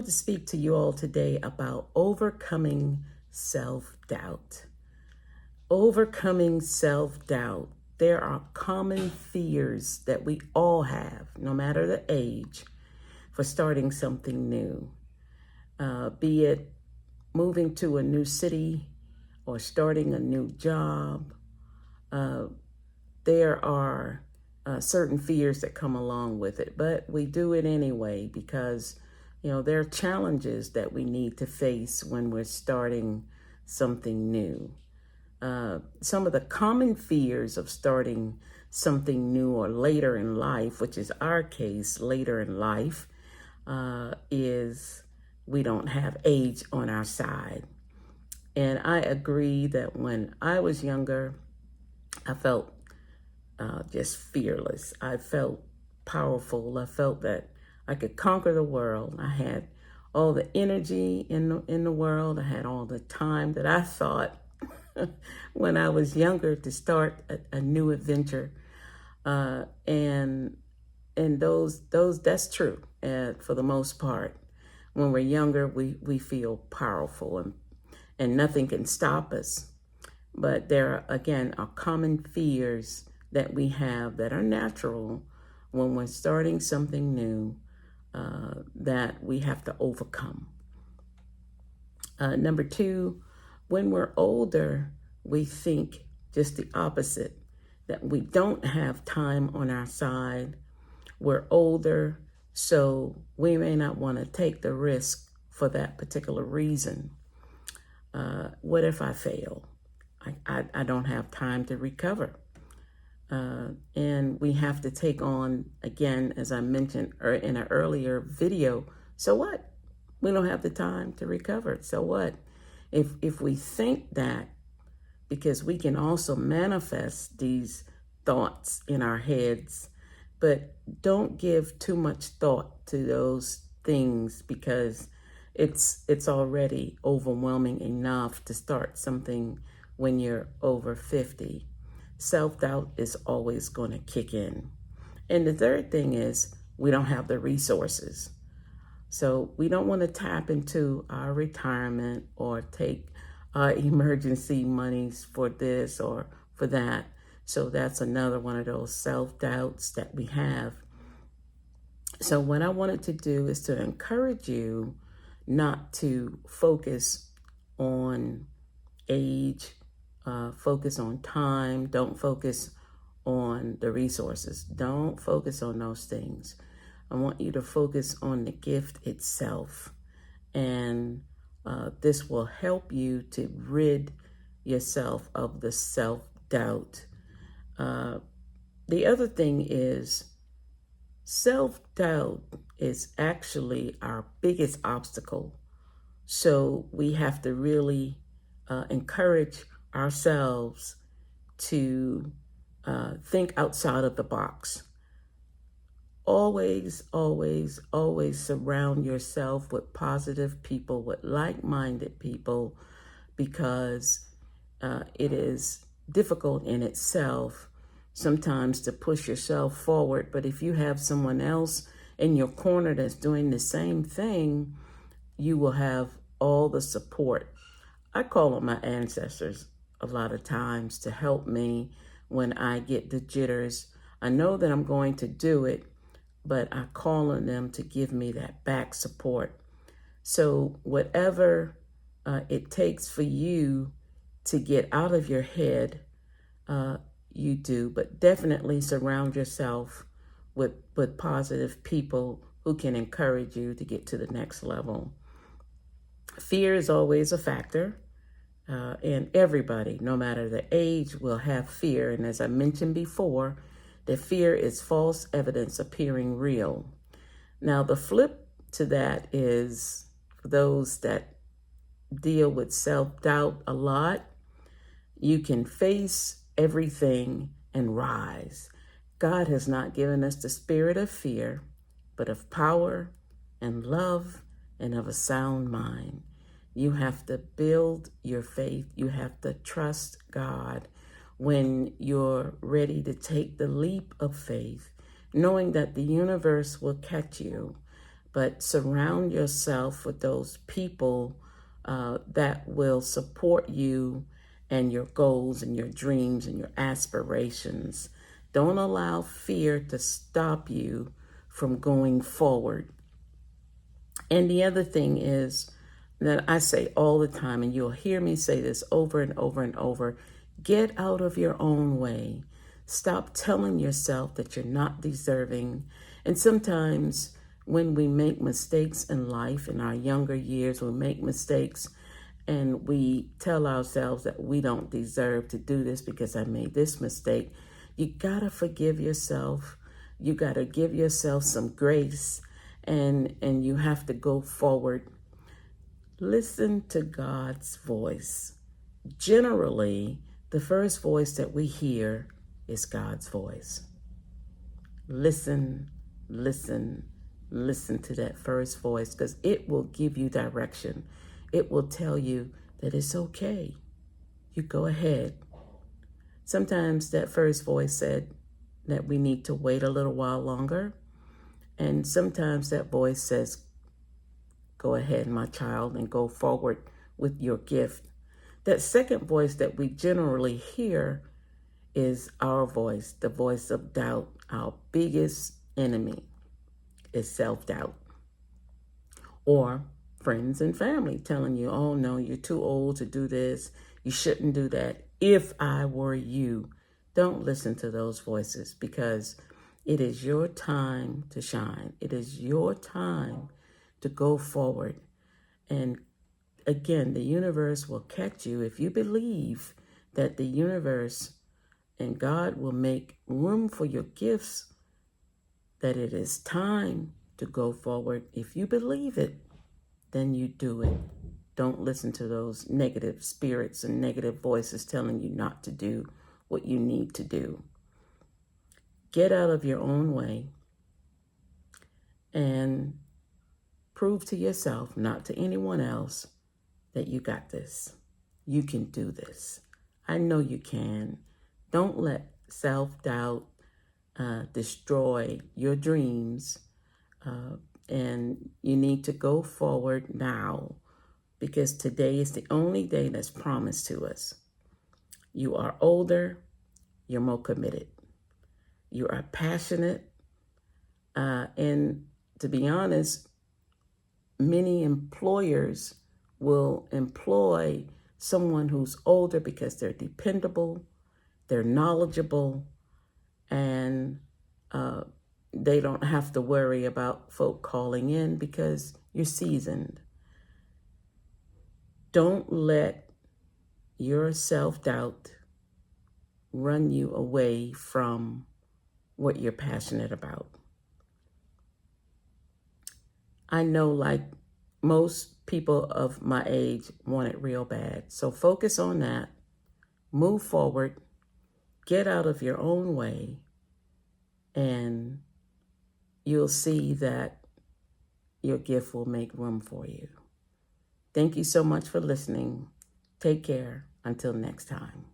wanted to speak to you all today about overcoming self-doubt. Overcoming self-doubt. There are common fears that we all have, no matter the age, for starting something new. Be it moving to a new city or starting a new job. There are certain fears that come along with it, but we do it anyway because, there are challenges that we need to face when we're starting something new. Some of the common fears of starting something new or later in life, which is our case, later in life, is we don't have age on our side. And I agree that when I was younger, I felt just fearless. I felt powerful. I felt that I could conquer the world. I had all the energy in the world. I had all the time that I thought when I was younger to start a new adventure. And those that's true. And for the most part, when we're younger, we feel powerful and nothing can stop us. But there are common fears that we have that are natural when we're starting something new that we have to overcome. Number two, when we're older, we think just the opposite, that we don't have time on our side. We're older, so we may not want to take the risk for that particular reason. What if I fail? I don't have time to recover. And we have to take on, again, as I mentioned in an earlier video, so what? We don't have the time to recover. So what? If we think that, because we can also manifest these thoughts in our heads, but don't give too much thought to those things because it's already overwhelming enough to start something when you're over 50. Self-doubt is always going to kick in. And the third thing is we don't have the resources. So we don't want to tap into our retirement or take emergency monies for this or for that. So that's another one of those self-doubts that we have. So what I wanted to do is to encourage you not to focus on age, focus on time. Don't focus on the resources. Don't focus on those things. I want you to focus on the gift itself. And this will help you to rid yourself of the self-doubt. The other thing is self-doubt is actually our biggest obstacle. So we have to really encourage ourselves to think outside of the box. Always, always, always surround yourself with positive people, with like-minded people, because it is difficult in itself sometimes to push yourself forward. But if you have someone else in your corner that's doing the same thing, you will have all the support. I call on my ancestors a lot of times to help me when I get the jitters. I know that I'm going to do it, but I call on them to give me that back support. So whatever it takes for you to get out of your head, you do, but definitely surround yourself with positive people who can encourage you to get to the next level. Fear is always a factor. And everybody, no matter the age, will have fear. And as I mentioned before, the fear is false evidence appearing real. Now, the flip to that is for those that deal with self-doubt a lot, you can face everything and rise. God has not given us the spirit of fear, but of power and love and of a sound mind. You have to build your faith. You have to trust God when you're ready to take the leap of faith, knowing that the universe will catch you. but surround yourself with those people that will support you and your goals and your dreams and your aspirations. Don't allow fear to stop you from going forward. And the other thing is that I say all the time, and you'll hear me say this over and over and over, get out of your own way. Stop telling yourself that you're not deserving. And sometimes when we make mistakes in life, in our younger years, we make mistakes and we tell ourselves that we don't deserve to do this because I made this mistake. You gotta forgive yourself. You gotta give yourself some grace, and you have to go forward. Listen to God's voice. Generally, the first voice that we hear is God's voice. Listen, listen, listen to that first voice, because it will give you direction. It will tell you that it's okay. You go ahead. Sometimes that first voice said that we need to wait a little while longer. And sometimes that voice says, go ahead, my child, and go forward with your gift. That second voice that we generally hear is our voice, the voice of doubt. Our biggest enemy is self-doubt. Or friends and family telling you, oh no, you're too old to do this. You shouldn't do that. If I were you. Don't listen to those voices, because it is your time to shine. It is your time to go forward. And again, the universe will catch you if you believe that the universe and God will make room for your gifts, that it is time to go forward. If you believe it, then you do it. Don't listen to those negative spirits and negative voices telling you not to do what you need to do. Get out of your own way and prove to yourself, not to anyone else, that you got this. You can do this. I know you can. Don't let self-doubt destroy your dreams. And you need to go forward now, because today is the only day that's promised to us. You are older. You're more committed. You are passionate. And to be honest, many employers will employ someone who's older because they're dependable, they're knowledgeable, and they don't have to worry about folk calling in because you're seasoned. Don't let your self-doubt run you away from what you're passionate about. I know, like most people of my age, want it real bad. So focus on that. Move forward. Get out of your own way. And you'll see that your gift will make room for you. Thank you so much for listening. Take care. Until next time.